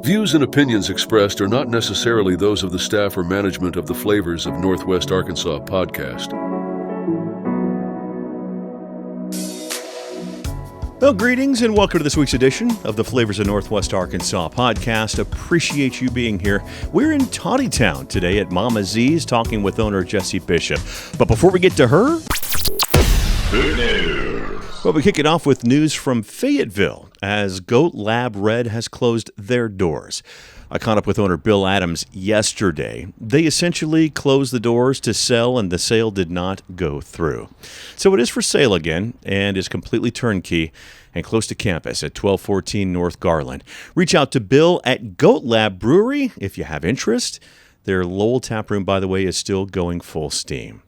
Views and opinions expressed are not necessarily those of the staff or management of the Flavors of Northwest Arkansas podcast. Well, greetings and welcome to this week's edition of the Flavors of Northwest Arkansas podcast. Appreciate you being here. We're in Tontitown today at Mama Z's talking with owner Jessie Bishop. But before we get to her, good news. Well, we kick it off with news from Fayetteville as Goat Lab Red has closed their doors. I caught up with owner Bill Adams yesterday. They essentially closed the doors to sell, and the sale did not go through. So it is for sale again and is completely turnkey and close to campus at 1214 North Garland. Reach out to Bill at Goat Lab Brewery if you have interest. Their Lowell tap room, by the way, is still going full steam.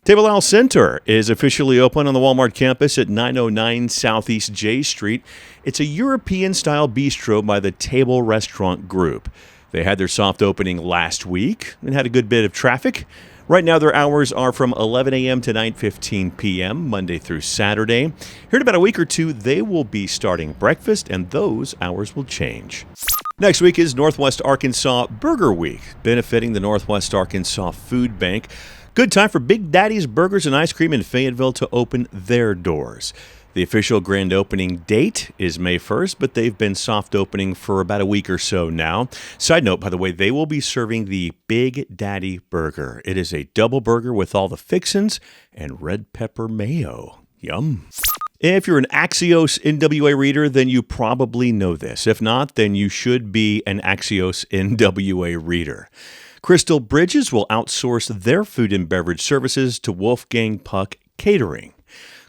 Table Isle Center is officially open on the Walmart campus at 909 Southeast J Street. It's a European-style bistro by the Table Restaurant Group. They had their soft opening last week and had a good bit of traffic. Right now, their hours are from 11 a.m. to 9:15 p.m., Monday through Saturday. Here in about a week or two, they will be starting breakfast, and those hours will change. Next week is Northwest Arkansas Burger Week, benefiting the Northwest Arkansas Food Bank. Good time for Big Daddy's Burgers and Ice Cream in Fayetteville to open their doors. The official grand opening date is May 1st, but they've been soft opening for about a week or so now. Side note, by the way, they will be serving the Big Daddy Burger. It is a double burger with all the fixins and red pepper mayo. Yum. If you're an Axios NWA reader, then you probably know this. If not, then you should be an Axios NWA reader. Crystal Bridges will outsource their food and beverage services to Wolfgang Puck Catering.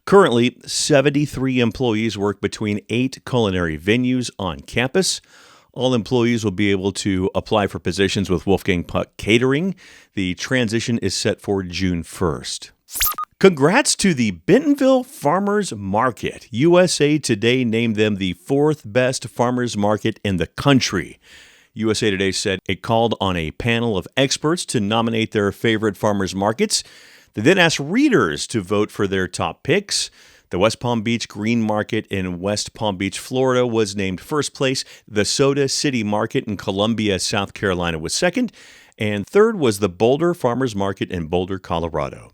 Currently, 73 employees work between 8 culinary venues on campus. All employees will be able to apply for positions with Wolfgang Puck Catering. The transition is set for June 1st. Congrats to the Bentonville Farmers Market. USA Today named them the 4th best farmers market in the country. USA Today said it called on a panel of experts to nominate their favorite farmers markets. They then asked readers to vote for their top picks. The West Palm Beach Green Market in West Palm Beach, Florida was named first place. The Soda City Market in Columbia, South Carolina was second. And third was the Boulder Farmers Market in Boulder, Colorado.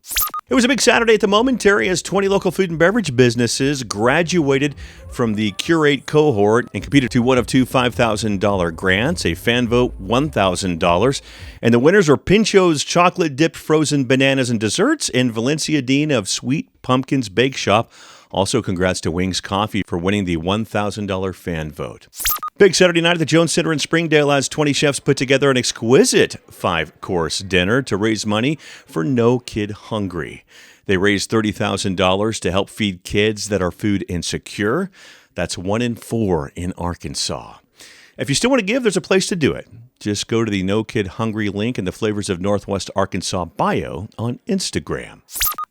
It was a big Saturday at the Momentary as 20 local food and beverage businesses graduated from the Cureate cohort and competed to one of two $5,000 grants, a fan vote $1,000. And the winners were Pincho's chocolate-dipped frozen bananas and desserts and Valencia Dean of Sweet Pumpkins Bake Shop. Also, congrats to Wings Coffee for winning the $1,000 fan vote. Big Saturday night at the Jones Center in Springdale as 20 chefs put together an exquisite 5-course dinner to raise money for No Kid Hungry. They raised $30,000 to help feed kids that are food insecure. That's 1 in 4 in Arkansas. If you still want to give, there's a place to do it. Just go to the No Kid Hungry link in the Flavors of Northwest Arkansas bio on Instagram.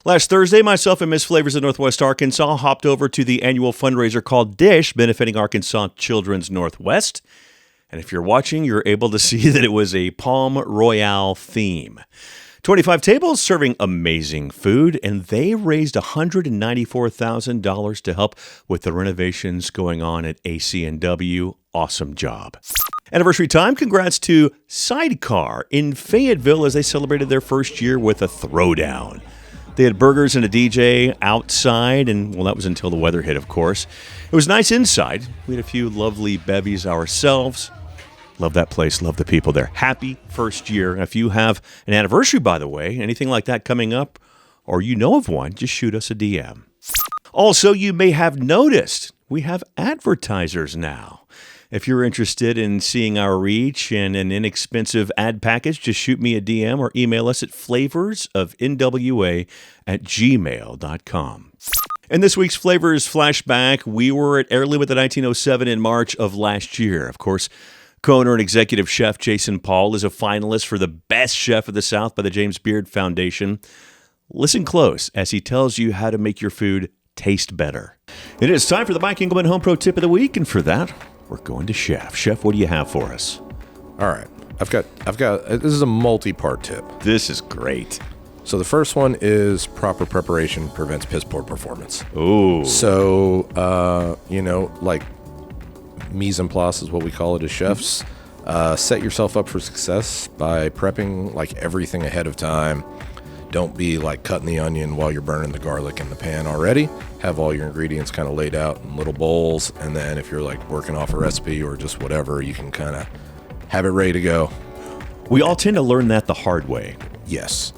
Last Thursday, myself and Miss Flavors of Northwest Arkansas hopped over to the annual fundraiser called DISH, benefiting Arkansas Children's Northwest. And if you're watching, you're able to see that it was a Palm Royale theme. 25 tables serving amazing food, and they raised $194,000 to help with the renovations going on at ACNW. Awesome job. Anniversary time, congrats to Sidecar in Fayetteville as they celebrated their first year with a throwdown. They had burgers and a DJ outside, and, well, that was until the weather hit, of course. It was nice inside. We had a few lovely bevies ourselves. Love that place. Love the people there. Happy first year. If you have an anniversary, by the way, anything like that coming up, or you know of one, just shoot us a DM. Also, you may have noticed we have advertisers now. If you're interested in seeing our reach and an inexpensive ad package, just shoot me a DM or email us at flavorsofnwa@gmail.com. In this week's Flavors Flashback, we were at Heirloom at the 1907 in March of last year. Of course, co-owner and executive chef Jason Paul is a finalist for the Best Chef of the South by the James Beard Foundation. Listen close as he tells you how to make your food taste better. It is time for the Mike Engelman Home Pro Tip of the Week, and for that, we're going to Chef. Chef, what do you have for us? All right. I've got, this is a multi-part tip. This is great. So the first one is proper preparation prevents piss poor performance. Ooh. So, like mise en place is what we call it as chefs. Set yourself up for success by prepping like everything ahead of time. Don't be like cutting the onion while you're burning the garlic in the pan already. Have all your ingredients kind of laid out in little bowls, and then if you're like working off a recipe or just whatever, you can kind of have it ready to go. We all tend to learn that the hard way. Yes,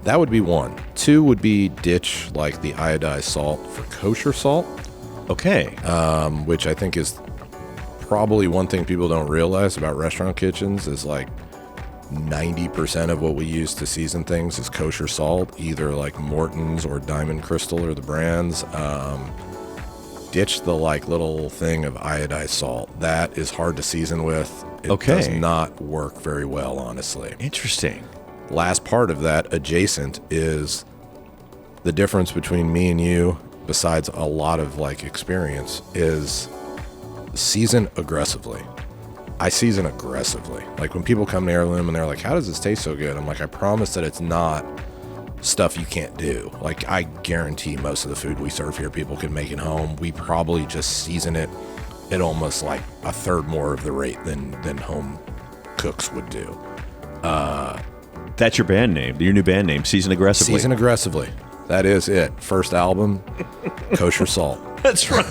that would be one. Two would be ditch like the iodized salt for kosher salt. Okay. Which I think is probably one thing people don't realize about restaurant kitchens is like 90% of what we use to season things is kosher salt, either like Morton's or Diamond Crystal or the brands. Ditch the like little thing of iodized salt. That is hard to season with. It does not work very well, honestly. Interesting. Last part of that, adjacent, is the difference between me and you, besides a lot of like experience, is season aggressively. I season aggressively. Like when people come to Heirloom and they're like, how does this taste so good? I'm like, I promise that it's not stuff you can't do. Like I guarantee most of the food we serve here, people can make at home. We probably just season it at almost like a third more of the rate than home cooks would do. That's your band name, your new band name, Season Aggressively. Season Aggressively. That is it. First album, Kosher Salt. That's right.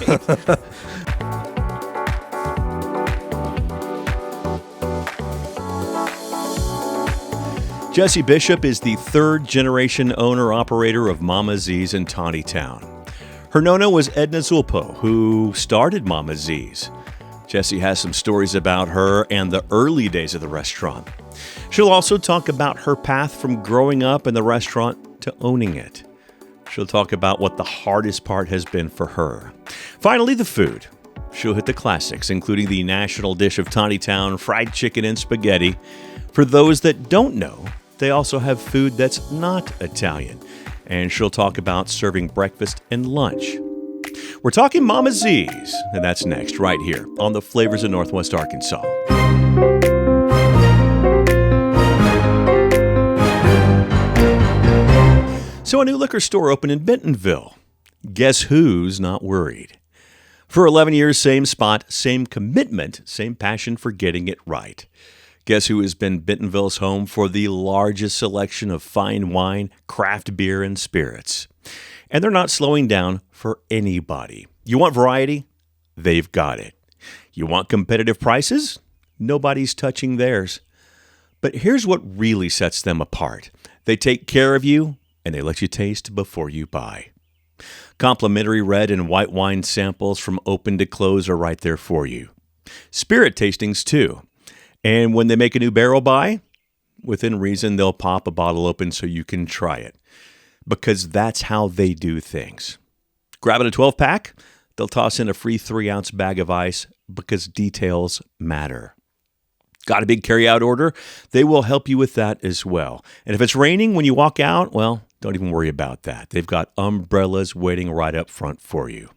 Jessie Bishop is the third-generation owner-operator of Mama Z's in Tontitown. Her nonna was Edna Zulpo, who started Mama Z's. Jessie has some stories about her and the early days of the restaurant. She'll also talk about her path from growing up in the restaurant to owning it. She'll talk about what the hardest part has been for her. Finally, the food. She'll hit the classics, including the national dish of Tontitown, fried chicken and spaghetti. For those that don't know, they also have food that's not Italian. And she'll talk about serving breakfast and lunch. We're talking Mama Z's, and that's next, right here on the Flavors of Northwest Arkansas. So a new liquor store opened in Bentonville. Guess who's not worried? For 11 years, same spot, same commitment, same passion for getting it right. Guess who has been Bentonville's home for the largest selection of fine wine, craft beer, and spirits. And they're not slowing down for anybody. You want variety? They've got it. You want competitive prices? Nobody's touching theirs. But here's what really sets them apart. They take care of you, and they let you taste before you buy. Complimentary red and white wine samples from open to close are right there for you. Spirit tastings, too. And when they make a new barrel buy, within reason, they'll pop a bottle open so you can try it. Because that's how they do things. Grabbing a 12-pack, they'll toss in a free 3-ounce bag of ice because details matter. Got a big carry-out order? They will help you with that as well. And if it's raining when you walk out, well, don't even worry about that. They've got umbrellas waiting right up front for you.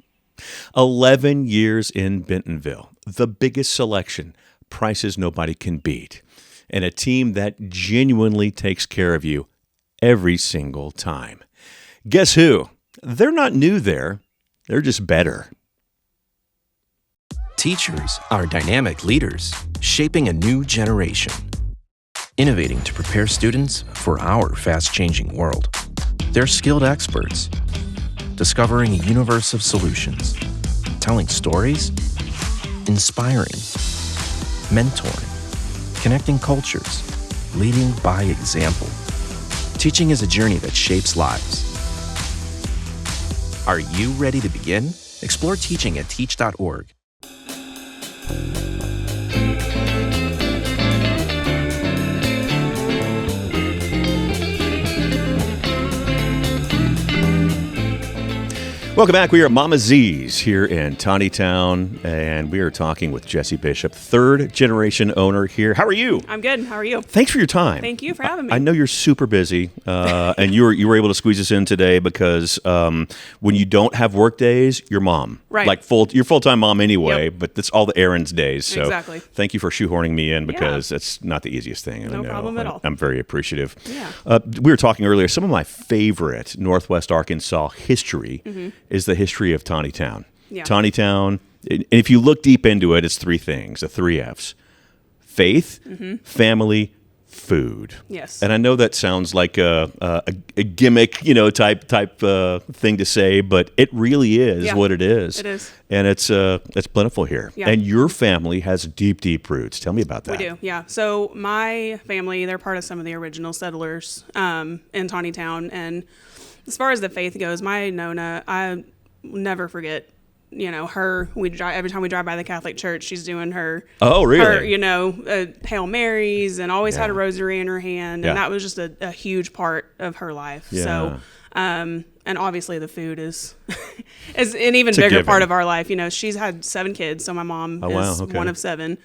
11 years in Bentonville, the biggest selection, prices nobody can beat, and a team that genuinely takes care of you every single time. Guess who? They're not new there. They're just better. Teachers are dynamic leaders, shaping a new generation. Innovating to prepare students for our fast-changing world. They're skilled experts, discovering a universe of solutions, telling stories, inspiring, mentoring, connecting cultures, leading by example. Teaching is a journey that shapes lives. Are you ready to begin? Explore teaching at teach.org. Welcome back. We are at Mama Z's here in Tontitown, and we are talking with Jessie Bishop, third-generation owner here. How are you? I'm good. How are you? Thanks for your time. Thank you for having me. I know you're super busy, and you were able to squeeze us in today because when you don't have work days, you're mom. Right. Like you're full-time mom anyway, Yep. but that's all the errands days. So Exactly. thank you for shoehorning me in because it's not the easiest thing. No problem at all. I'm very appreciative. Yeah. We were talking earlier, some of my favorite Northwest Arkansas history is the history of Tontitown. Yeah. Tontitown, and if you look deep into it, it's three things, the three F's. faith, family, food. Yes. And I know that sounds like a gimmick, type thing to say, but it really is what it is. It is. And it's plentiful here. Yeah. And your family has deep, deep roots. Tell me about that. We do, yeah. So my family, they're part of some of the original settlers in Tontitown. And as far as the faith goes, my Nona, I never forget. Her. We drive every time we drive by the Catholic church. She's doing her. Oh, really? Her, Hail Marys, and always had a rosary in her hand, and that was just a huge part of her life. Yeah. So, and obviously the food is an even bigger part of our life. She's had 7 kids, so my mom is one of 7.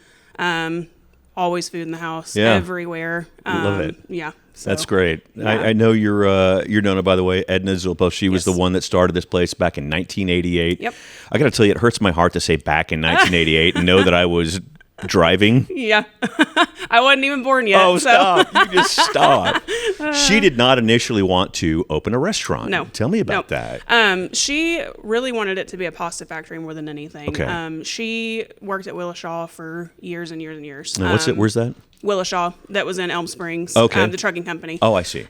Always food in the house, everywhere. Love it. Yeah. So, that's great. Yeah. I know you're Nona, by the way, Edna Zulpo. She was the one that started this place back in 1988. Yep. I got to tell you, it hurts my heart to say back in 1988 and know that I was driving. Yeah. I wasn't even born yet. Oh, stop. You just stop. She did not initially want to open a restaurant. No. Tell me about that. She really wanted it to be a pasta factory more than anything. Okay. She worked at Willishaw for years and years and years. Now, what's it? Where's that? Willishaw, that was in Elm Springs, Okay. The trucking company. Oh, I see.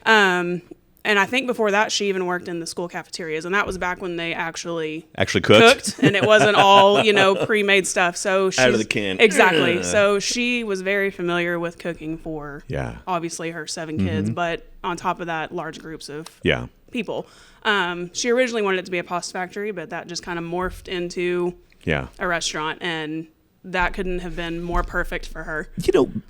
And I think before that, she even worked in the school cafeterias, and that was back when they actually cooked, and it wasn't all pre-made stuff. So she's, out of the can. Exactly. So she was very familiar with cooking for obviously her 7 kids, but on top of that, large groups of people. She originally wanted it to be a pasta factory, but that just kind of morphed into a restaurant, and that couldn't have been more perfect for her.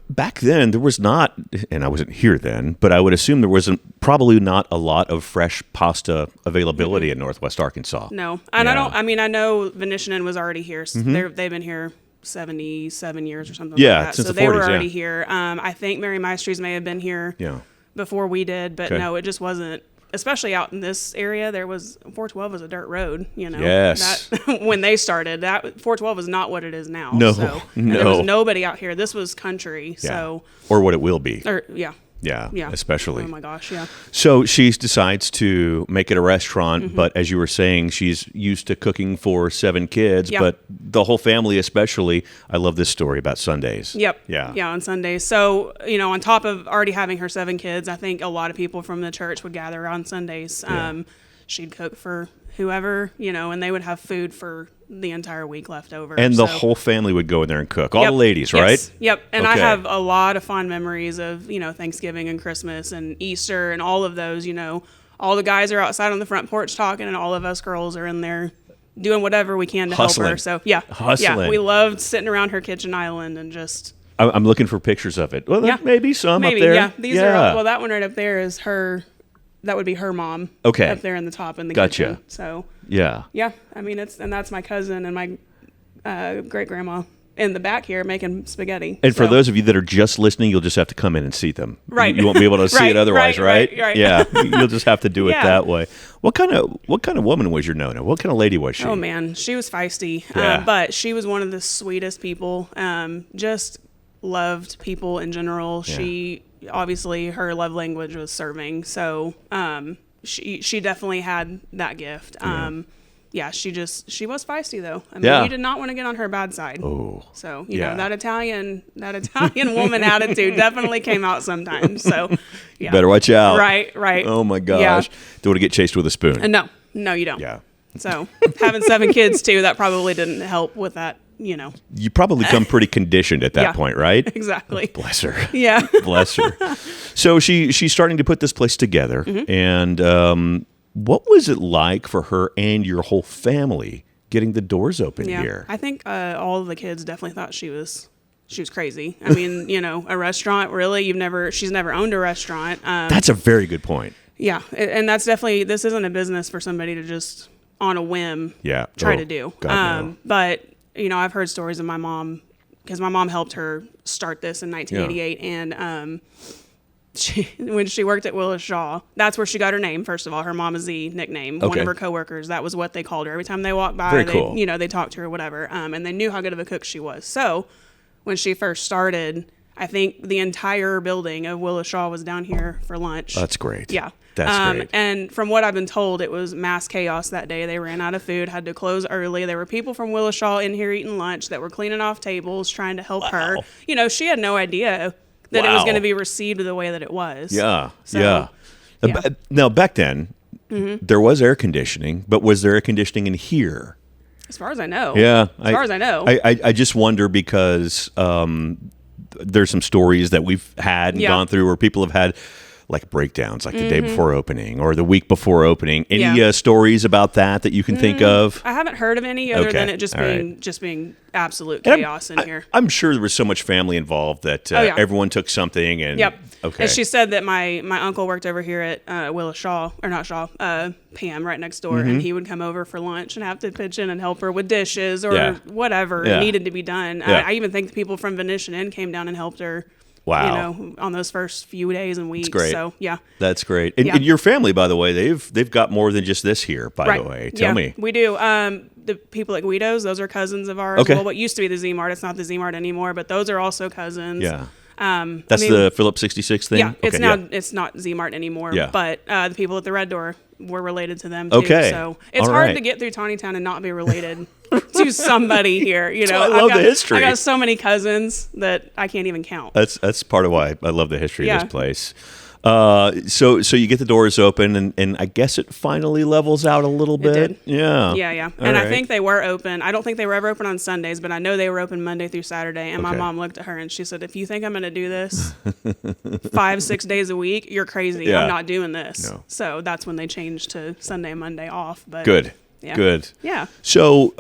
Back then there was not, and I wasn't here then, but I would assume there wasn't probably not a lot of fresh pasta availability in Northwest Arkansas. No. And I know Venetian was already here. So they've been here 77 years or something like that. Since so the they 40s, were already here. I think Mary Maestries may have been here before we did, but no, it just wasn't. Especially out in this area, 412 was a dirt road, Yes. That, when they started, that 412 is not what it is now. No, so, no. There was nobody out here. This was country, so. Or what it will be. Yeah, especially. Oh my gosh, yeah. So she decides to make it a restaurant, but as you were saying, she's used to cooking for 7 kids, but the whole family especially. I love this story about Sundays. Yep. Yeah, on Sundays. So, on top of already having her 7 kids, I think a lot of people from the church would gather on Sundays. She'd cook for whoever, and they would have food for the entire week left over. And the whole family would go in there and cook. All the ladies, right? Yes. Yep. And I have a lot of fond memories of, Thanksgiving and Christmas and Easter and all of those, all the guys are outside on the front porch talking, and all of us girls are in there doing whatever we can to help her. So Hustling. We loved sitting around her kitchen island and just. I'm looking for pictures of it. Well, maybe some up there. Yeah. These are, that one right up there is her. That would be her mom. Okay. Up there in the top in the Gotcha. kitchen. So. Yeah. Yeah. I mean, that's my cousin and my great grandma in the back here making spaghetti. And for those of you that are just listening, you'll just have to come in and see them. Right. You won't be able to see it otherwise, right? Right. Yeah. You'll just have to do it that way. What kind of woman was your Nona? What kind of lady was she? Oh man, she was feisty. Yeah. But she was one of the sweetest people. Just loved people in general. Yeah. She obviously her love language was serving. So she definitely had that gift. She was feisty though. I mean, you did not want to get on her bad side. Oh. So, you know, that Italian woman attitude definitely came out sometimes. So, yeah. Better watch out. Right. Oh my gosh. Yeah. Don't want to get chased with a spoon. No, you don't. Yeah. So, having 7 kids too, that probably didn't help with that, you know. You probably come pretty conditioned at that point, right? Exactly. Oh, bless her. Yeah. Bless her. So she's starting to put this place together. Mm-hmm. And what was it like for her and your whole family getting the doors open here? I think all of the kids definitely thought she was crazy. I mean, you know, a restaurant, really? She's never owned a restaurant. That's a very good point. Yeah. And that's definitely, this isn't a business for somebody to just on a whim try to do. God, no. But, you know, I've heard stories of my mom, because my mom helped her start this in 1988. And when she worked at Willis Shaw, that's where she got her name, first of all, her Mama Z nickname. Okay. One of her coworkers, that was what they called her. Every time they walked by, Very cool. they talked to her or whatever. And they knew how good of a cook she was. So when she first started, I think the entire building of Willis Shaw was down here for lunch. That's great. Yeah. That's great. And from what I've been told, it was mass chaos that day. They ran out of food, had to close early. There were people from Willis Shaw in here eating lunch that were cleaning off tables, trying to help her. You know, she had no idea that it was going to be received the way that it was. Yeah, So, yeah. Now, back then, there was air conditioning, but was there air conditioning in here? As far as I know. Yeah. As far as I know. I just wonder because there's some stories that we've had and gone through where people have had like breakdowns, like the day before opening or the week before opening. Any stories about that you can think of? I haven't heard of any other than it just being absolute chaos in here. I'm sure there was so much family involved that everyone took something. And okay. And she said that my uncle worked over here at Willis Shaw, or not Shaw, Pam, right next door, and he would come over for lunch and have to pitch in and help her with dishes or whatever needed to be done. I even think the people from Venetian Inn came down and helped her. Wow. You know, on those first few days and weeks. That's great. So, yeah. That's great. And your family, by the way, they've got more than just this here, by the way. Tell me. We do. The people at Guido's, those are cousins of ours. Okay. Well, what used to be the Z-Mart, it's not the Z-Mart anymore, but those are also cousins. Yeah. That's the Phillips 66 thing? Yeah, it's not Z-Mart anymore. Yeah. But the people at the Red Door were related to them too. Okay. So it's hard to get through Tontitown and not be related to somebody here. You know, I love the history. I got so many cousins that I can't even count. That's part of why I love the history of this place. So you get the doors open, and I guess it finally levels out a little bit. It did. Yeah. Yeah. And I think they were open. I don't think they were ever open on Sundays, but I know they were open Monday through Saturday. And my mom looked at her and she said, "If you think I'm going to do this 5-6 days a week, you're crazy. Yeah. I'm not doing this." No. So that's when they changed to Sunday and Monday off. But Good. Yeah. Good. Yeah. So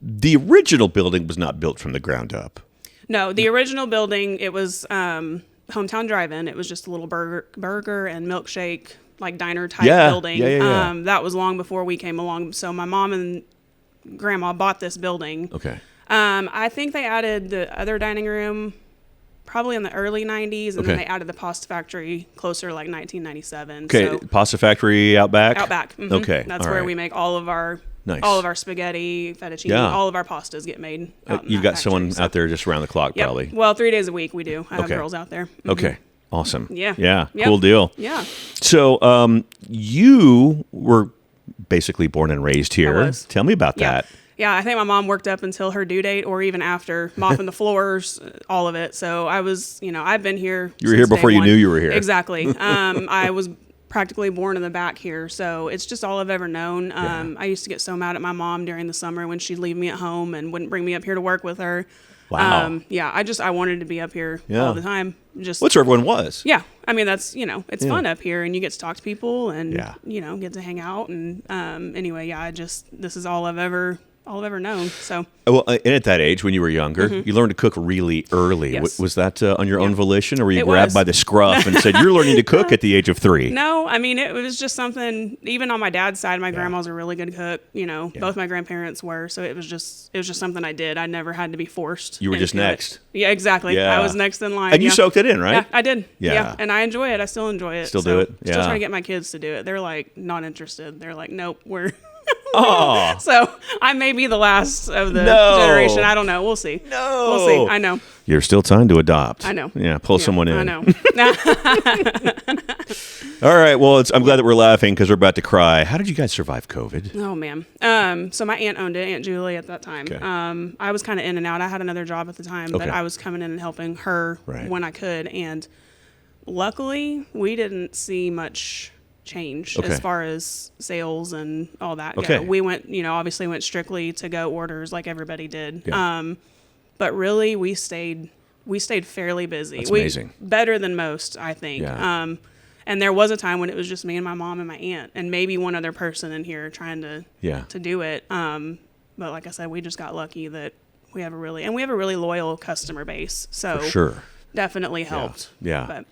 the original building was not built from the ground up. No, the original building, it was Hometown Drive-In. It was just a little burger and milkshake, like diner type building. Yeah. That was long before we came along. So my mom and grandma bought this building. Okay. I think they added the other dining room probably in the early 90s, and then they added the pasta factory closer to like 1997. Okay, so, pasta factory out back? Out back. Mm-hmm. Okay. That's all where right. we make all of our spaghetti, fettuccine, all of our pastas get made. You've got someone out there just around the clock, probably. Well, 3 days a week we do. I have girls out there. Mm-hmm. Okay. Awesome. Yeah. Yeah. Yep. Cool deal. Yeah. So you were basically born and raised here. I was. Tell me about that. Yeah, I think my mom worked up until her due date or even after, mopping the floors, all of it. So I was, I've been here. You were here before you knew you were here. Exactly. I was practically born in the back here. So it's just all I've ever known. I used to get so mad at my mom during the summer when she'd leave me at home and wouldn't bring me up here to work with her. Wow. I wanted to be up here all the time. Just what's where everyone was. Yeah. I mean, that's, it's fun up here and you get to talk to people and, get to hang out. And anyway, this is all I've ever known. So well, and at that age, when you were younger, you learned to cook really early. Yes. Was that on your own volition, or were you grabbed by the scruff and said you're learning to cook at the age of 3? No, I mean it was just something. Even on my dad's side, my grandma's a really good cook. Both my grandparents were, so it was just something I did. I never had to be forced. You were just into next. it. Yeah, exactly. Yeah. I was next in line. And you soaked it in, right? Yeah, I did. Yeah. And I enjoy it. I still enjoy it. Still do it? Still Yeah. trying to get my kids to do it. They're like not interested. They're like, nope, we're. Oh. So I may be the last of the generation. I don't know. We'll see. No. We'll see. I know. You're still time to adopt. I know. Yeah, pull someone in. I know. All right. Well, I'm glad that we're laughing because we're about to cry. How did you guys survive COVID? Oh, man. So my aunt owned it, Aunt Julie, at that time. Okay. I was kind of in and out. I had another job at the time, but I was coming in and helping her when I could. And luckily, we didn't see much change as far as sales and all that go. We went, obviously went strictly to go orders like everybody did. Yeah. But really we stayed fairly busy. That's amazing. Better than most, I think. Yeah. And there was a time when it was just me and my mom and my aunt and maybe one other person in here trying to do it. But like I said, we just got lucky that we have a really loyal customer base. So for sure. Definitely helped. Yeah. But,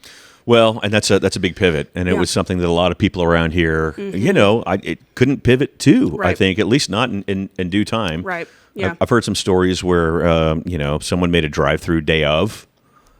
well, and that's a big pivot, and it was something that a lot of people around here, it couldn't pivot to. Right. I think, at least not in due time. Right. Yeah. I've heard some stories where someone made a drive-through day of.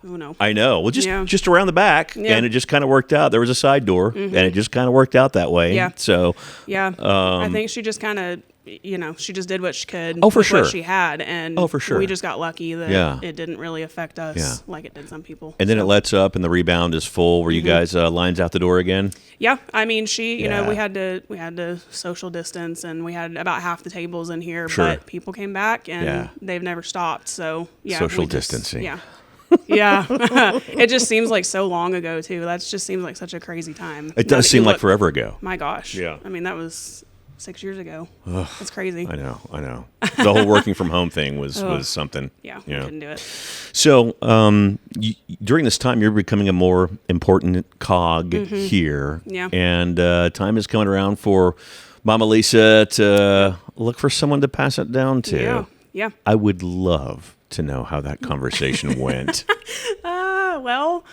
Oh no. I know. Well, just around the back, and it just kind of worked out. There was a side door, and it just kind of worked out that way. Yeah. So. Yeah. I think she just kind of she just did what she could. Oh, for with sure. What she had, and Oh, for sure. we just got lucky that it didn't really affect us like it did some people. And then it lets up, and the rebound is full. Were you guys lines out the door again? Yeah, I mean, we had to social distance, and we had about half the tables in here, but people came back, and they've never stopped. So social distancing. Yeah. Yeah. It just seems like so long ago too. That just seems like such a crazy time. It does seem like forever ago. My gosh. Yeah. I mean, that was 6 years ago. That's crazy. I know. The whole working from home thing was something. Yeah, couldn't do it. So during this time, you're becoming a more important cog here. Yeah. And time is coming around for Mama Lisa to look for someone to pass it down to. Yeah. I would love to know how that conversation went. Well,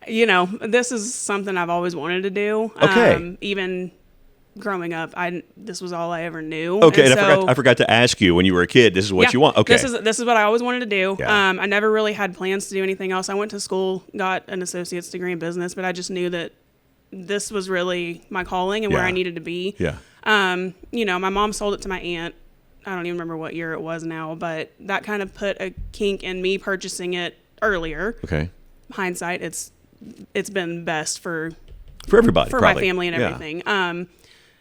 this is something I've always wanted to do. Okay. Even growing up, this was all I ever knew. Okay, and I forgot to ask you when you were a kid. This is what you want. Okay, this is what I always wanted to do. Yeah. I never really had plans to do anything else. I went to school, got an associate's degree in business, but I just knew that this was really my calling and where I needed to be. Yeah. My mom sold it to my aunt. I don't even remember what year it was now, but that kind of put a kink in me purchasing it earlier. Okay. Hindsight, it's been best for everybody, for probably. my family and everything.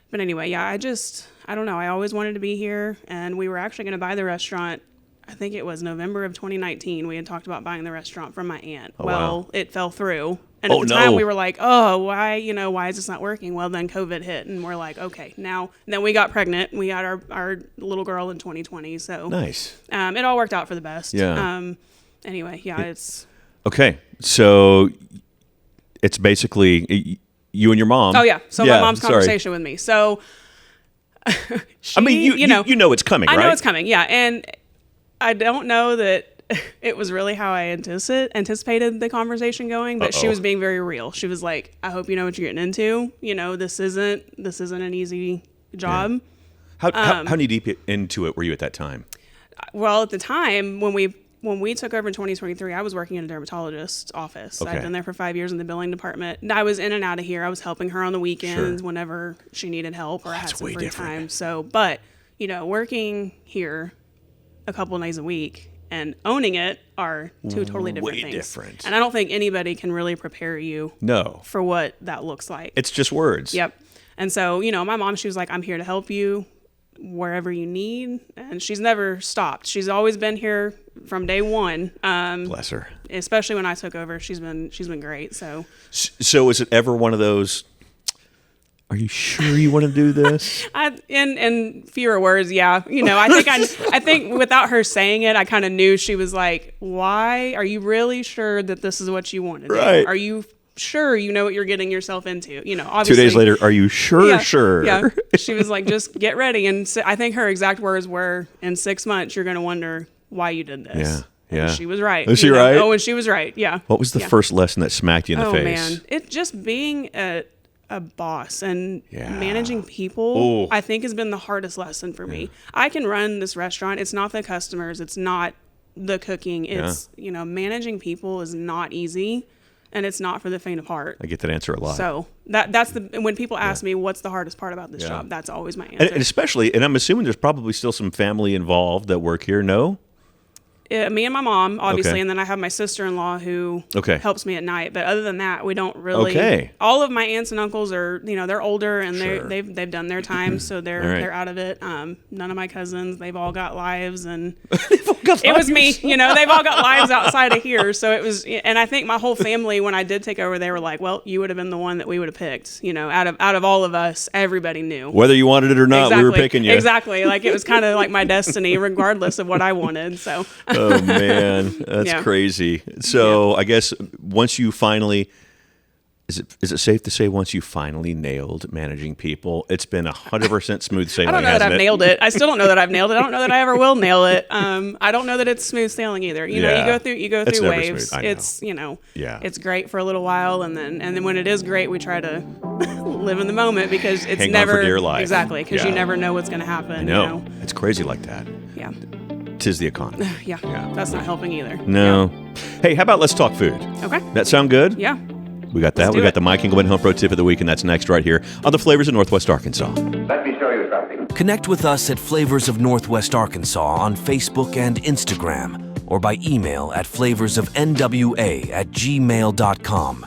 But anyway, I don't know. I always wanted to be here, and we were actually going to buy the restaurant. I think it was November of 2019. We had talked about buying the restaurant from my aunt. Wow. It fell through. And at the time we were like, why is this not working? Well, then COVID hit, and we're like, okay, now. And then we got pregnant. We got our little girl in 2020. So nice. It all worked out for the best. Yeah. Anyway, it's okay. So it's basically you and your mom. Oh yeah. So my mom's conversation with me. So I mean, you know it's coming, right? I know it's coming. Yeah, and I don't know that it was really how I anticipated the conversation going, but she was being very real. She was like, "I hope you know what you're getting into. This isn't an easy job." Yeah. How knee deep into it were you at that time? Well, at the time when we took over in 2023, I was working in a dermatologist's office. Okay. I'd been there for 5 years in the billing department. And I was in and out of here. I was helping her on the weekends whenever she needed help or I had some free time. So, but working here a couple of days a week and owning it are two totally different things. Different. And I don't think anybody can really prepare you for what that looks like. It's just words. Yep. And so, my mom, she was like, I'm here to help you wherever you need. And she's never stopped. She's always been here from day one. Bless her. Especially when I took over, she's been great. So is it ever one of those, are you sure you want to do this? In fewer words, yeah. I think without her saying it, I kind of knew she was like, "Why are you really sure that this is what you want to do? Right. Are you sure you know what you're getting yourself into?" Obviously. 2 days later, are you sure? Yeah, sure. Yeah. She was like, "Just get ready." And so I think her exact words were, "In 6 months, you're going to wonder why you did this." Yeah. And she was right. Was she right? Oh, and she was right. Yeah. What was the first lesson that smacked you in the face? Oh man, it just being a boss and managing people, I think has been the hardest lesson for me. I can run this restaurant. It's not the customers. It's not the cooking. It's, managing people is not easy, and it's not for the faint of heart. I get that answer a lot. So that's when people ask me what's the hardest part about this job, that's always my answer. And especially, and I'm assuming there's probably still some family involved that work here, no? Me and my mom, obviously, and then I have my sister-in-law who helps me at night. But other than that, we don't really. Okay. All of my aunts and uncles are, they're older and they've done their time, so they're out of it. None of my cousins, they've all got lives, and it was me. They've all got lives outside of here. So it was, and I think my whole family, when I did take over, they were like, "Well, you would have been the one that we would have picked." Out of all of us, everybody knew whether you wanted it or not. We were picking you. Exactly. Like it was kind of like my destiny, regardless of what I wanted. So. Oh man, that's crazy. So I guess once you finally, is it safe to say once you finally nailed managing people, it's been 100% smooth sailing? I don't know that I've nailed it. I still don't know that I've nailed it. I don't know that I ever will nail it. I don't know that it's smooth sailing either. You go through waves. It's it's great for a little while, and then when it is great, we try to live in the moment because it's Hang never on for dear life. Exactly, because you never know what's going to happen. I know. It's crazy like that. Yeah. 'Tis the economy. Yeah, that's not helping either. No. Yeah. Hey, how about let's talk food? Okay. That sound good? Yeah. We got that. We got the Mike Engelman Home Pro Tip of the Week, and that's next right here on the Flavors of Northwest Arkansas. Let me show you something. Connect with us at Flavors of Northwest Arkansas on Facebook and Instagram, or by email at flavorsofnwa@gmail.com.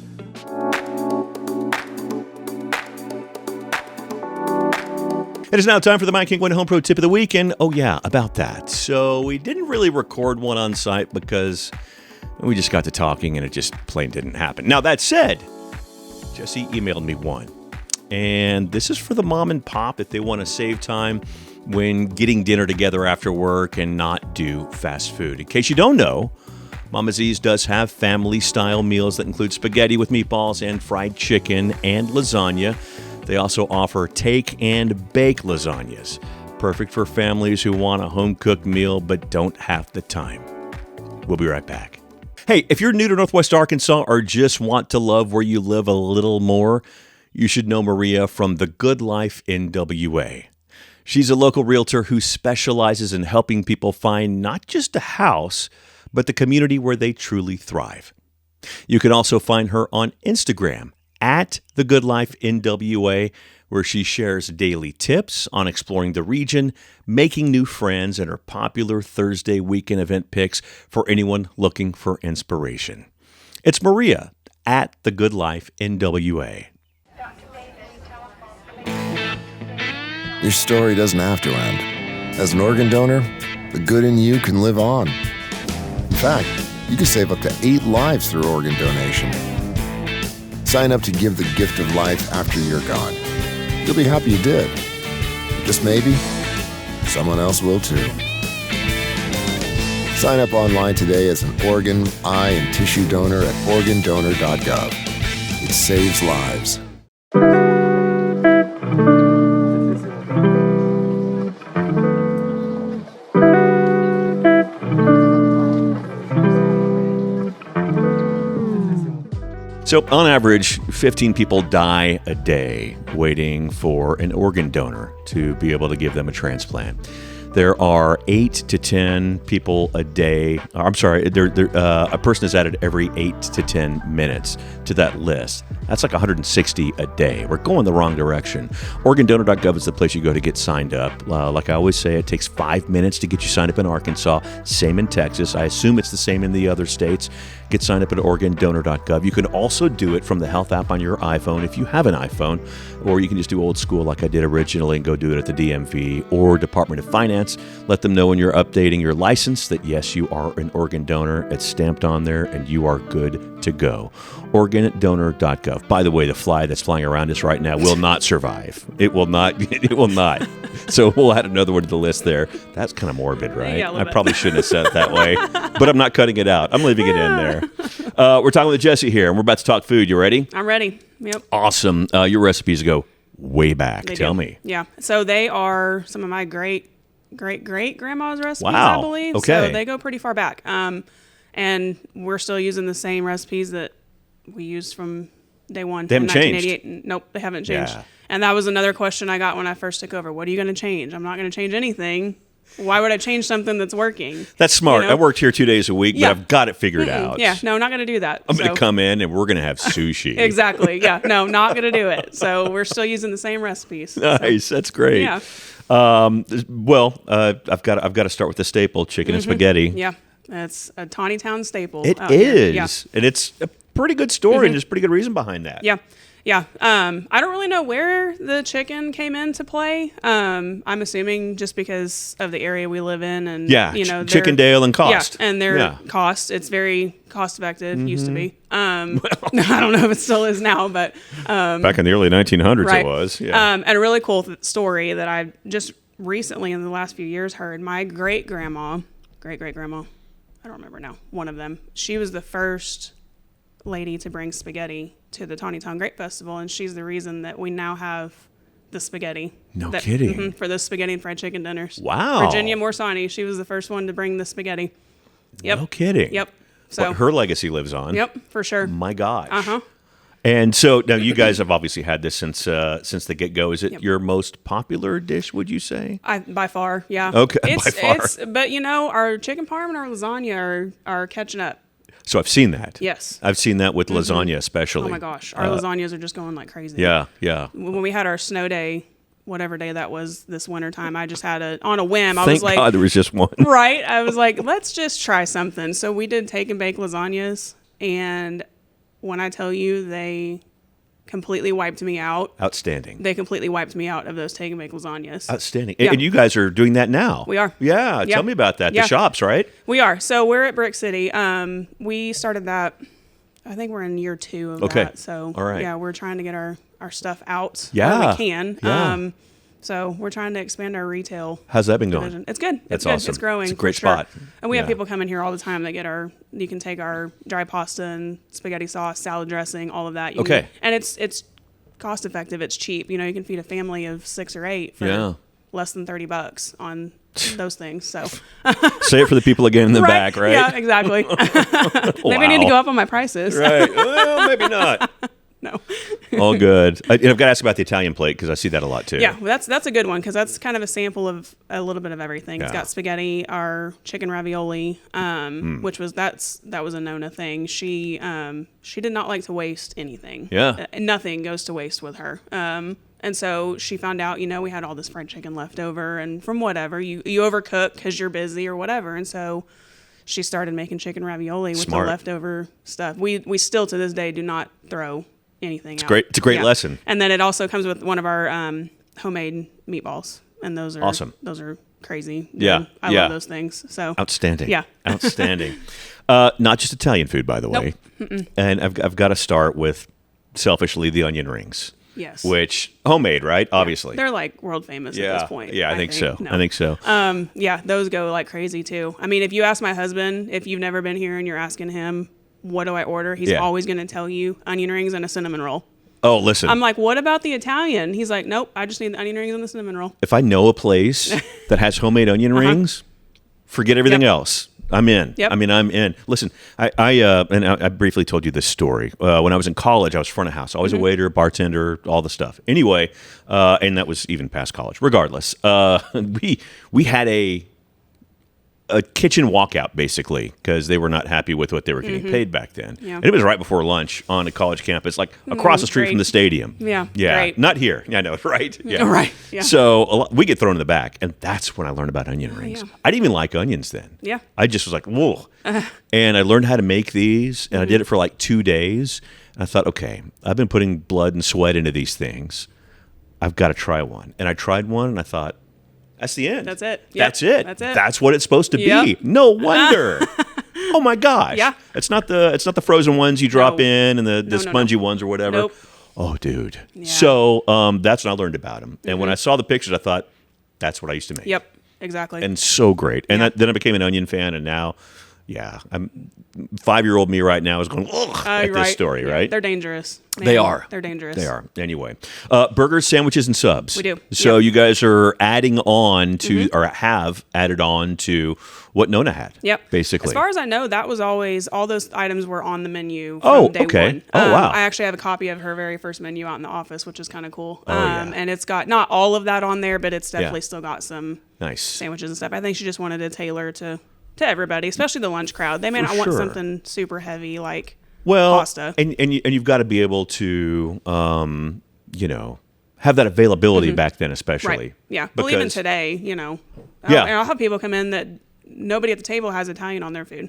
It is now time for the Mike Engelman Home Pro Tip of the Week, and oh yeah, about that. So we didn't really record one on site because we just got to talking and it just plain didn't happen. Now that said, Jessie emailed me one, and this is for the mom and pop if they want to save time when getting dinner together after work and not do fast food. In case you don't know, Mama Z's does have family-style meals that include spaghetti with meatballs and fried chicken and lasagna. They also offer take and bake lasagnas, perfect for families who want a home-cooked meal but don't have the time. We'll be right back. Hey, if you're new to Northwest Arkansas or just want to love where you live a little more, you should know Maria from The Good Life NWA. She's a local realtor who specializes in helping people find not just a house, but the community where they truly thrive. You can also find her on Instagram at The Good Life NWA, where she shares daily tips on exploring the region, making new friends, and her popular Thursday weekend event picks for anyone looking for inspiration. It's Maria at The Good Life NWA. Your story doesn't have to end. As an organ donor, the good in you can live on. In fact, you can save up to 8 lives through organ donation. Sign up to give the gift of life after you're gone. You'll be happy you did. Just maybe, someone else will too. Sign up online today as an organ, eye, and tissue donor at organdonor.gov. It saves lives. So on average, 15 people die a day waiting for an organ donor to be able to give them a transplant. There are 8 to 10 people a day. I'm sorry, a person is added every 8 to 10 minutes to that list. That's like 160 a day. We're going the wrong direction. Organdonor.gov is the place you go to get signed up. Like I always say, it takes 5 minutes to get you signed up in Arkansas. Same in Texas. I assume it's the same in the other states. Get signed up at organdonor.gov. You can also do it from the health app on your iPhone if you have an iPhone, or you can just do old school like I did originally and go do it at the DMV or Department of Finance. Let them know when you're updating your license that yes, you are an organ donor. It's stamped on there and you are good to go. Organdonor.gov. By the way, the fly that's flying around us right now will not survive. It will not. It will not. So we'll add another one to the list there. That's kind of morbid, right? Yeah, I probably shouldn't have said it that way, but I'm not cutting it out. I'm leaving it in there. We're talking with Jessie here, and we're about to talk food. You ready? I'm ready. Yep. Awesome. Your recipes go way back. Tell me. Yeah. So they are some of my great grandma's recipes, Wow. I believe. Okay. So they go pretty far back. And we're still using the same recipes that we used from day one. They haven't changed. 1988. Nope, they haven't changed. Yeah. And that was another question I got when I first took over. What are you going to change? I'm not going to change anything. Why would I change something that's working? That's smart. You know? I worked here 2 days a week, Yeah. but I've got it figured out. Yeah, no, not going to do that. I'm going to come in and we're going to have sushi. Exactly. Yeah, no, not going to do it. So we're still using the same recipes. Nice. That's great. Yeah. I've got to start with the staple, chicken and spaghetti. Yeah, it's a Tontitown staple. It out here. is. Yeah. And it's a pretty good story, and there's pretty good reason behind that. Yeah. Yeah. I don't really know where the chicken came into play. I'm assuming just because of the area we live in and, Yeah, you know, Chickendale and cost. Yeah, and their cost, it's very cost effective, used to be. I don't know if it still is now, but. Back in the early 1900s right. it was. Yeah. And a really cool story that I just recently in the last few years heard. My great-grandma, I don't remember now, one of them, she was the first lady to bring spaghetti to the Tontitown Grape Festival, and she's the reason that we now have the spaghetti. No kidding. For the spaghetti and fried chicken dinners. Wow. Virginia Morsani, she was the first one to bring the spaghetti. Yep. No kidding. Yep. So But her legacy lives on. Yep, for sure. My gosh. Uh-huh. And so now you guys have obviously had this since the get-go. Is it your most popular dish, would you say? By far, yeah. Okay, by far. But, you know, our chicken parm and our lasagna are catching up. So I've seen that. Yes. I've seen that with lasagna especially. Oh my gosh, our lasagnas are just going like crazy. Yeah, yeah. When we had our snow day, whatever day that was this winter time, I just had on a whim. I Thank was like, God there was just one. right. I was like, let's just try something. So we did take and bake lasagnas, and when I tell you, they completely wiped me out. Outstanding. They completely wiped me out of those take and bake lasagnas. Outstanding. Yeah. And you guys are doing that now. We are. Yeah. Yeah. Tell me about that. Yeah. The shops, right? We are. So we're at Brick City. We started that, I think we're in year 2 of Okay. that. So All right. yeah, we're trying to get our stuff out Yeah. where we can. Yeah. So we're trying to expand our retail. How's that been going? division. It's good. That's It's good. awesome. It's growing. It's a great for sure. spot. And we have Yeah. people come in here all the time that get you can take our dry pasta and spaghetti sauce, salad dressing, all of that. You Okay. can- and it's cost effective. It's cheap. You know, you can feed a family of 6 or 8 for Yeah. less than $30 on those things. So Say it for the people again in the back, right? Yeah, exactly. Maybe I need to go up on my prices. Right. Well, maybe not. No. All good. I've got to ask about the Italian plate because I see that a lot too. Yeah, well, that's a good one because that's kind of a sample of a little bit of everything. It's Yeah. got spaghetti, our chicken ravioli, which was that was a Nona thing. She did not like to waste anything. Yeah. Nothing goes to waste with her. And so she found out, we had all this fried chicken left over, and from whatever you overcook because you're busy or whatever, and so she started making chicken ravioli with Smart. the leftover stuff. We still to this day do not throw anything out. great. It's a great lesson. And then it also comes with one of our homemade meatballs, and those are Awesome. Those are crazy. Yeah, I yeah. love those things. So Outstanding. Yeah. Outstanding. Not just Italian food, by the way. And I've got to start with, selfishly, the onion rings. Yes. Which, homemade, right? Obviously. They're like world famous at this point. Yeah, I think so. No. I think so. Yeah, those go like crazy too. I mean, if you ask my husband, if you've never been here and you're asking him, what do I order? He's Yeah. always going to tell you onion rings and a cinnamon roll. Oh, listen. I'm like, what about the Italian? He's like, nope, I just need the onion rings and the cinnamon roll. If I know a place that has homemade onion rings, forget everything Yep. else. I'm in. Yep. I mean, I'm in. Listen, I briefly told you this story. When I was in college, I was front of house. Always a waiter, bartender, all the stuff. Anyway, and that was even past college. Regardless, we had a kitchen walkout, basically, because they were not happy with what they were getting paid back then. Yeah. And it was right before lunch on a college campus, like across the street from great. the stadium. Yeah, Yeah. great. Not here. I know, right? Yeah. Right, yeah. So we get thrown in the back, and that's when I learned about onion rings. yeah. I didn't even like onions then. Yeah. I just was like, whoa. And I learned how to make these, and I did it for like 2 days. And I thought, okay, I've been putting blood and sweat into these things. I've got to try one. And I tried one, and I thought, that's the end. That's it. Yep. That's it. That's it. That's what it's supposed to be. Yep. No wonder. Oh my gosh. Yeah. It's not the frozen ones you drop No. in and the No, no, spongy no. ones or whatever. Nope. Oh, dude. Yeah. So that's when I learned about them. And when I saw the pictures, I thought, that's what I used to make. Yep, exactly. And so great. And Yeah. then I became an onion fan, and now, yeah, I'm 5-year-old me right now is going, ugh, at this story, Yeah, right? They're dangerous. They are. They're dangerous. They are. Anyway, burgers, sandwiches, and subs. We do. So Yep. you guys are adding on to, or have added on to what Nona had. Yep. Basically. As far as I know, that was always, all those items were on the menu from Oh, day okay. one. Oh, wow. I actually have a copy of her very first menu out in the office, which is kind of cool. Oh, yeah. And it's got not all of that on there, but it's definitely Yeah. still got some Nice. sandwiches and stuff. I think she just wanted to tailor to everybody, especially the lunch crowd. They may For not want sure. something super heavy like Well, pasta. and you've got to be able to, have that availability back then, especially. Right. Yeah. Well, even Because- today, Yeah. I'll have people come in that nobody at the table has Italian on their food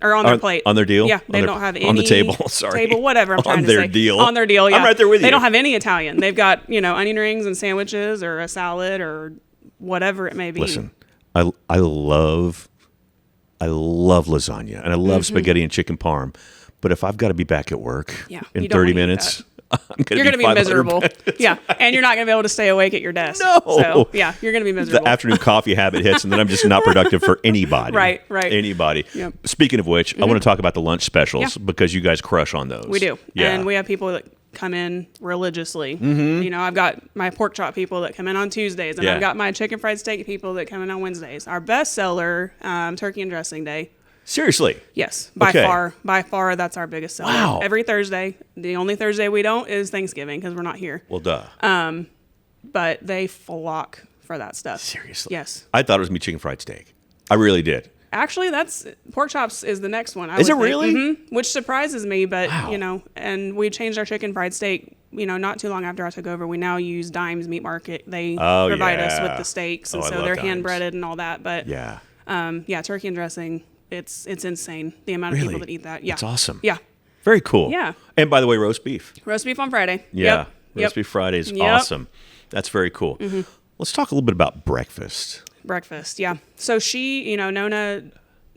or on their plate. On their deal? Yeah. They On don't have any. on the table. Sorry. Table, whatever I'm On trying to their say. deal. On their deal, yeah. I'm right there with They you. don't have any Italian. They've got, onion rings and sandwiches or a salad or whatever it may be. Listen, I love lasagna, and I love spaghetti and chicken parm. But if I've got to be back at work Yeah, in you don't 30 wanna eat minutes, I'm You're going to be miserable. Yeah. And you're not going to be able to stay awake at your desk. No. So, yeah, you're going to be miserable. The afternoon coffee habit hits, and then I'm just not productive for anybody. Right. Anybody. Yep. Speaking of which, I want to talk about the lunch specials Yeah. because you guys crush on those. We do. Yeah. And we have people that come in religiously. I've got my pork chop people that come in on Tuesdays, and Yeah. I've got my chicken fried steak people that come in on Wednesdays. Our best seller, turkey and dressing day. Seriously. Yes, Okay. by far, that's our biggest seller. Wow. Every Thursday. The only Thursday we don't is Thanksgiving because we're not here. Well, duh. But they flock for that stuff. Seriously. Yes. I thought it was me chicken fried steak. I really did. Actually, that's pork chops is the next one. Is it really? Mm-hmm. Which surprises me, but and we changed our chicken fried steak. Not too long after I took over, we now use Dimes Meat Market. They provide us with the steaks, and so they're hand breaded and all that. But turkey and dressing, it's insane the amount of people that eat that. Yeah, it's awesome. Yeah, very cool. Yeah, and by the way, roast beef. Roast beef on Friday. Yeah, roast beef Friday is awesome. That's very cool. Mm-hmm. Let's talk a little bit about breakfast. Breakfast, yeah. So she, Nona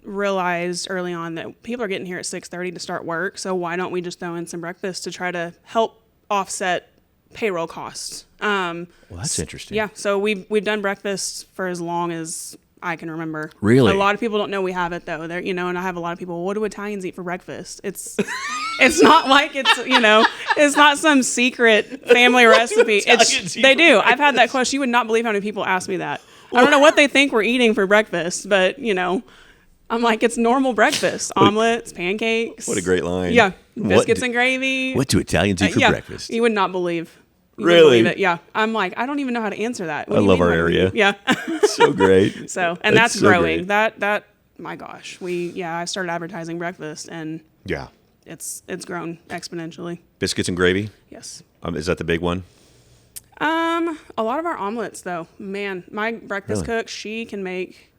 realized early on that people are getting here at 6:30 to start work. So why don't we just throw in some breakfast to try to help offset payroll costs? Well, that's interesting. Yeah. So we've done breakfast for as long as I can remember. Really? A lot of people don't know we have it though. They're, and I have a lot of people, what do Italians eat for breakfast? It's not like it's not some secret family recipe. They do. I've had that question. You would not believe how many people ask me that. I don't know what they think we're eating for breakfast, but I'm like, it's normal breakfast. Omelets, pancakes. What a great line. Yeah. Biscuits and gravy. What do Italians eat for breakfast? You would not believe. Really? It. Yeah. I'm like, I don't even know how to answer that. I love our area. Yeah. So great. So, and that's growing. Great. That, my gosh, I started advertising breakfast and it's grown exponentially. Biscuits and gravy? Yes. Is that the big one? A lot of our omelets though, man, my breakfast cook, she can make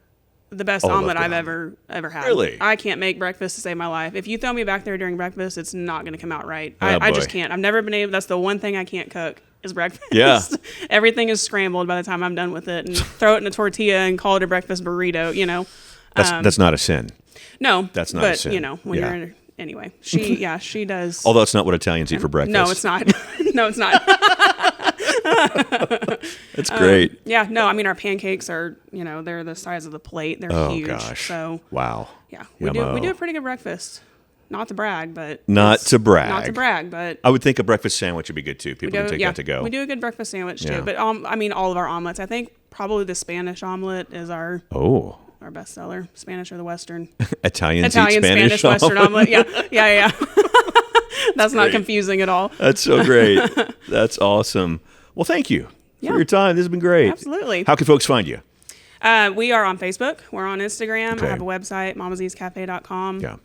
the best omelet I've ever had. Really? I can't make breakfast to save my life. If you throw me back there during breakfast, it's not going to come out right. I just can't. I've never been able. That's the one thing I can't cook is breakfast. Yeah. Everything is scrambled by the time I'm done with it, and throw it in a tortilla and call it a breakfast burrito. That's not a sin. No, that's not a sin. When you're in. Anyway, she does. Although it's not what Italians eat for breakfast. No, it's not. No, it's not. That's great. Our pancakes are, they're the size of the plate. They're huge. Gosh. So wow. Yeah, we do a pretty good breakfast. Not to brag, but not to brag. But I would think a breakfast sandwich would be good too. People can take that to go. We do a good breakfast sandwich too. But all of our omelets. I think probably the Spanish omelet is our best seller. Spanish or the Western. Italian Spanish Western omelet. Yeah. That's not confusing at all. That's so great. That's awesome. Well, thank you for your time. This has been great. Absolutely. How can folks find you? We are on Facebook. We're on Instagram. I have a website, mamaziscafe.com.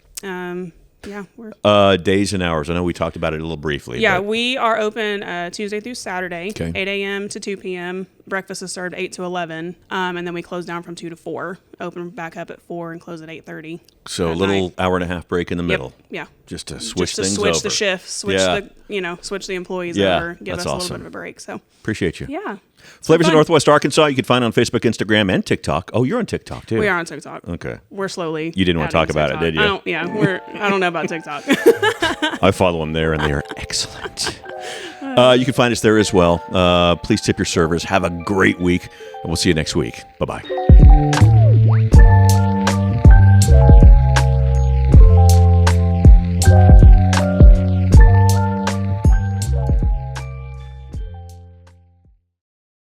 Yeah. We're days and hours. I know we talked about it a little briefly. Yeah, we are open Tuesday through Saturday, 8 a.m. to 2 p.m. Breakfast is served 8 to 11, and then we close down from 2 to 4. Open back up at 4 and close at 8:30. So a little hour and a half break in the middle. Yeah. Just to switch things over. Switch the shifts. Switch the employees over. Give us a little bit of a break. So appreciate you. Yeah. Flavors of Northwest Arkansas, you can find on Facebook, Instagram, and TikTok. Oh, you're on TikTok too. We are on TikTok. Okay. We're slowly. You didn't want to talk about it, did you? I don't know about TikTok. I follow them there, and they are excellent. You can find us there as well. Please tip your servers. Have a great week, and we'll see you next week. Bye-bye.